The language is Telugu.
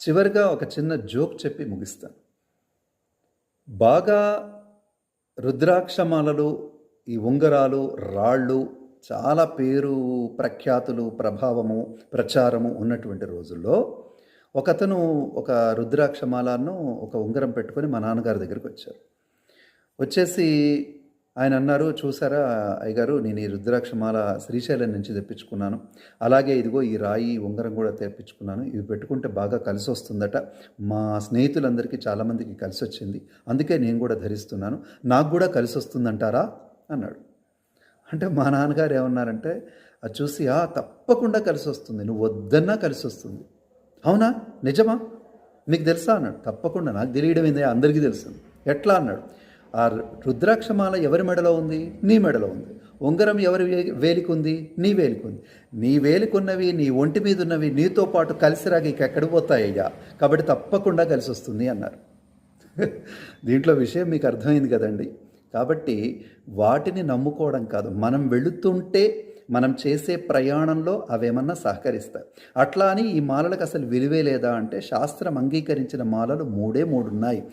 చివరిగా ఒక చిన్న జోక్ చెప్పి ముగిస్తాను. బాగా రుద్రాక్షమాలలు, ఈ ఉంగరాలు, రాళ్ళు చాలా పేరు, ప్రఖ్యాతులు, ప్రభావము, ప్రచారము ఉన్నటువంటి రోజుల్లో ఒకతను ఒక రుద్రాక్షమాలను, ఒక ఉంగరం పెట్టుకొని మా నాన్నగారి దగ్గరికొచ్చారు. వచ్చేసి ఆయన అన్నారు, "చూసారా అయ్యగారు, నేను ఈ రుద్రాక్షమాల శ్రీశైలం నుంచి తెప్పించుకున్నాను. అలాగే ఇదిగో ఈ రాయి, ఉంగరం కూడా తెప్పించుకున్నాను. ఇవి పెట్టుకుంటే బాగా కలిసొస్తుందట. మా స్నేహితులందరికీ చాలామందికి కలిసొచ్చింది. అందుకే నేను కూడా ధరిస్తున్నాను. నాకు కూడా కలిసొస్తుందంటారా?" అన్నాడు. అంటే మా నాన్నగారు ఏమన్నారంటే, అది చూసి, తప్పకుండా కలిసొస్తుంది. నువ్వు వద్దన్నా కలిసొస్తుంది." "అవునా? నిజమా? మీకు తెలుసా?" అన్నాడు. "తప్పకుండా, నాకు తెలియడం ఏంది, అందరికీ తెలుసు." "ఎట్లా?" అన్నాడు. "ఆ రుద్రాక్షమాల ఎవరి మెడలో ఉంది? నీ మెడలో ఉంది. ఉంగరం ఎవరి వేలికి ఉంది? నీ వేలికి ఉంది. నీ వేలికున్నవి, నీ ఒంటి మీద ఉన్నవి నీతో పాటు కలిసిరాగా ఇక ఎక్కడికి పోతాయ్యా, కాబట్టి తప్పకుండా కలిసి వస్తుంది" అన్నారు. దీంట్లో విషయం మీకు అర్థమైంది కదండి. కాబట్టి వాటిని నమ్ముకోవడం కాదు, మనం వెళుతుంటే మనం చేసే ప్రయాణంలో అవేమన్నా సహకరిస్తాయి. అట్లా అని ఈ మాలలకు అసలు విలువే లేదా అంటే, శాస్త్రం అంగీకరించిన మాలలు మూడే మూడున్నాయి.